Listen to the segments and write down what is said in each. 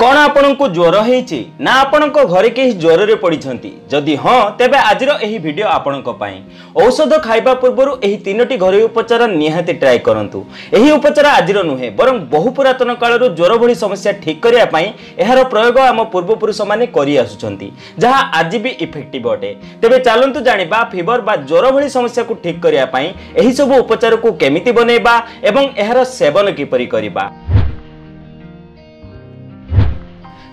कौन आपनको ज्वर होईछि ना आपनक घरे केही ज्वर रे पड़िछंती जदि हां तेबे आजिर एही वीडियो आपनक पई औषध खाइबा पूर्वरु एही तीनोटी घरे उपचार निहाती ट्राई करंतु। एही उपचार आजिर नुहे बरं बहु पुरातन कालरु ज्वर भली समस्या ठीक करिया पई एहार प्रयोग आम पूर्वपुरुष माने करि आसुछंती जहा आज भी इफेक्टिव अटे। तेबे चलंतु जानिबा फीवर बा ज्वर भली समस्या को ठीक करिया पई एही सब उपचार को केमिति बनेबा एवं एहार सेवन किपरि करिबा।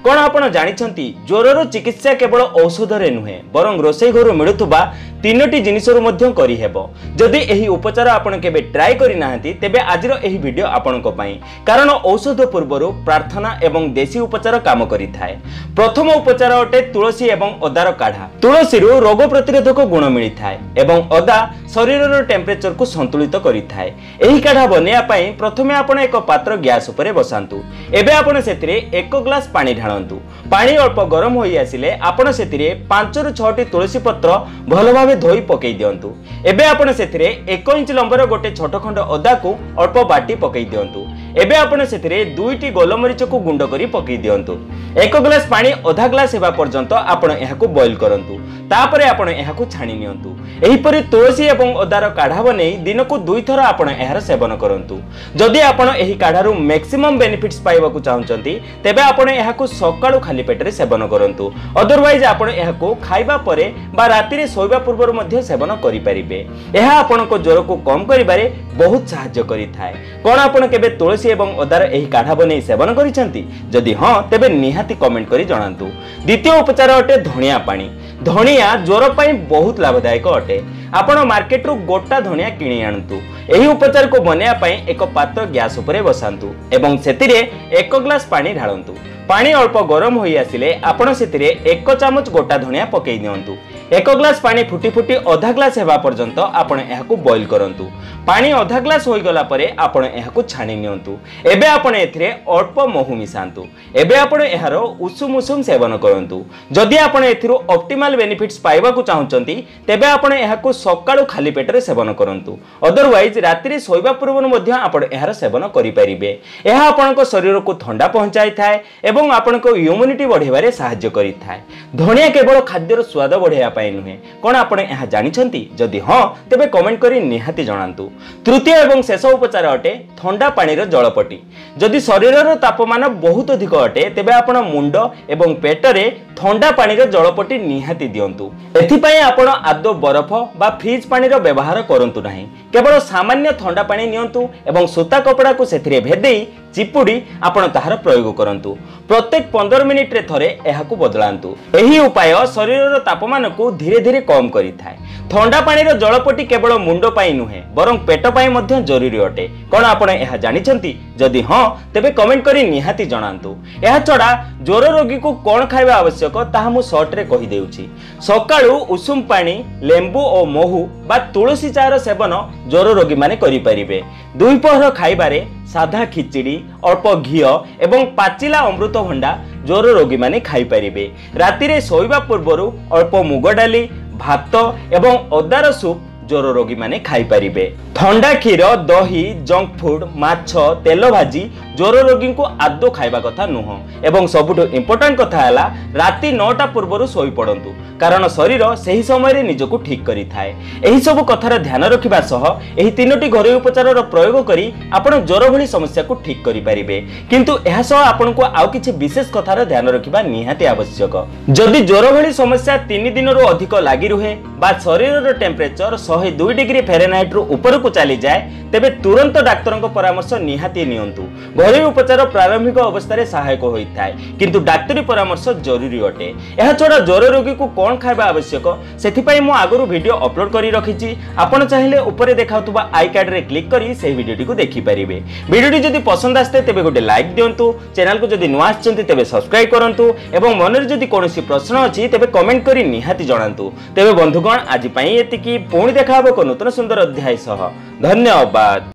कौन आपण जानिछंती ज्वरर चिकित्सा केवल औषध रे नुहे बरं रोसई घर मिलुथुबा तीनोटी जिनिसरु मध्य करि हेबो। जदि एही उपचार आपण केबे ट्राई करि नाहंती तेबे आजिर एही वीडियो आपणक पई कारण औषध पूर्वरु प्रार्थना एवं देसी उपचार काम करिथाय। प्रथम उपचार अटे तुलसी एवं अदार काढ़ा। तुलसी रु रोग प्रतिरोधक गुण मिलिथाय एवं अदा शरीरर टेम्परेचर को संतुलित करिथाय। एही काढ़ा बनेया पई प्रथमे आपण एक पात्र गैस उपरे बसांतु। एबे आपण सेतिरे 1 ग्लास पानी ढाळंतु। पानी अल्प गरम होई आसिले आपण सेतिरे 5 रु 6 टी तुलसी पत्र भलो भाबे धोई पकई दियंतु। एबे आपण सेतिरे 1 इंच लंबर गोटे छोट खंड अदा को अल्प बाटी पकई दियंतु। एबे आपण सेतिरे 2 टी गोलमरीच को गुंड करी पकई दियंतु। 1 ग्लास पानी आधा ग्लास हेबा पर्यंत आपण एहाकू बॉईल करंतु। तापरे आपण एहाकू छाणी नियंतु। एही परि तुलसी एवं अदार काढ़ा बनै दिनकू 2 थर आपण एहार सेवन करंतु। जदि आपण एही काढ़ारु मैक्सिमम बेनिफिट्स पाइबाकू चाहउचंती तेबे आपण एहाकू सकाळू खाली पेटरे सेवन करंतु। अदरवाइज आपण एहाकू खाइबा परे बा राति रे सोइबा पूर्व मध्य सेवन करि परिबे। एहा आपनको ज्वर को कम करिबारे बहुत सहाय्य करिथाय। कोन आपण केबे तुलसी एवं अदार एही काढ़ा बनै सेवन करिसंती जदि हां तेबे निहाती कमेंट करि जणांतु। द्वितीय उपचार अटे धनिया पानी। धनिया ज्वर पई बहुत लाभदायक अटे। आपण मार्केट रु गोटा धनिया किणी आनतु। एही उपचार को बनेया पई एक पात्र गैस उपरे बसांतु एवं सेतिरे 1 ग्लास पानी ढाळंतु। पानी अल्प गरम होई आसिले आपण सेतिरे 1 चमच गोटा धनिया पकई दियंतु। 1 ग्लास पानी फुटी फुटी आधा ग्लास हेबा पर्यंत आपण एहाकू बॉईल करंतु। पानी आधा ग्लास होई गला परे आपण एहाकू छाणी नियंतु। एबे आपण एथिरे अल्प महू मिसांतु। एबे आपण एहार उषुम उषुम सेवन करंतु। जदि आपण एथिरु ऑप्टिमल बेनिफिट्स पाइबा को चाहउचंती तेबे आपण एहाकू सकाळू खाली पेटरे सेवन करंतु। अदरवाइज रात्रि रे सोइबा पूर्व मध्ये आपण एहार सेवन करि परिबे। एहा आपणको शरीर को ठंडा पहुंचाई थाए एवं आपणको इम्युनिटी बढ़ेबारे सहाय्य करि थाए। धनिया केवल खाद्यर स्वाद बढ़ेया पाई नुहे कोन आपण एहा जानिछंती जदि हां तेबे कमेंट करी निहाती जणांतु। तृतीय एवं शेष उपचार अटे ठंडा पानीर जलपटी। जदि शरीरर तापमान बहुत अधिक अटे तेबे आपण मुंड एवं पेटरे ठंडा पानीर जलपटी निहाती दियंतु। एथिपई आपण आदो बरफ बा फ्रीज पानीर व्यवहार करंतु नाही। केवल सामान्य ठंडा पानी नियंतु एवं सूता कपड़ा को सेथिरे भेदेई चिपुड़ी आपण ताहार प्रयोग करंतु। प्रत्येक 15 मिनिट रे थरे एहाकू बदलांतु। एही उपाय शरीरर तापमान को धीरे धीरे कम करिथाय। ठंडा पानीर जलपटी केवल मुंड पाई नुहे बरं पेट पाई मध्य जरूरी अटे। कोन आपण एहा जानिछंती जदि हां तेबे कमेंट करी निहाती जणांतु। एहा छडा ज्वर रोगी को कोन खाइबा आवश्यक ताहा मु शॉर्ट रे कहि देउछि। सकाळू उषुम पानी लेंबू और महू बा तुलसी चार सेवन ज्वर रोगी माने करि परिबे। दुईपहर खाइबारे साधा खिचड़ी अल्प घी एवं पाचिला अमृतभंडा ज्वर रोगी माने खाई परिबे। राति रे सोइबा पूर्वरु अल्प मुग डाली भात एवं अदार सूप ज्वर रोगी माने खाई परिबे। ठंडा क्षीर दही जंक फूड माछ तेल भाजी ज्वर रोगी को आदो खाइबा कथा नुह एवं सबुठो इंपोर्टेंट कथा हला राति 9टा पूर्वरु सोई पड़ंतु कारण शरीर सही समय रे निजको ठीक करि थाए। एही सब कथार ध्यान रखिबा सह एही तीनोटी घरोई उपचारर प्रयोग करी आपण ज्वर भली समस्या को ठीक करि परिबे। किंतु एहा सह आपण को आउ किछि विशेष कथार ध्यान रखिबा निहाती आवश्यक। जदि ज्वर भली समस्या 3 दिनरु अधिक लागि रुहे बा शरीरर टेम्परेचर 102 डिग्री फेरेनहाइट रु ऊपर को चली जाए तेबे तुरंत डाक्टर परामर्श निहाती नियंतु। घरोई उपचार प्रारंभिक अवस्था रे सहायक होइथाय किंतु डाक्टरी परामर्श जरूरी अटे। एहा छोड़ा ज्वर रोगी को कोन खाइबा आवश्यक सेथिपई मु आगरु वीडियो अपलोड करी रखिछि। आपण चाहिले ऊपर देखाउतबा आई कार्ड रे क्लिक करी सेही वीडियोटी को देखि परिबे। वीडियोटी जदि पसंद आस्ते तेबे गोटे लाइक दियंतु। चैनल को जदि नुआ आछंती तेबे सब्सक्राइब करंतु एवं मनरे जदि कोनोसी प्रश्न अछि तेबे कमेंट करी निहाती जणांतु। तेबे बंधुगण आज पई एतिकी पुणी देखाबो को नूतन सुंदर अध्याय सह धन्यवाद।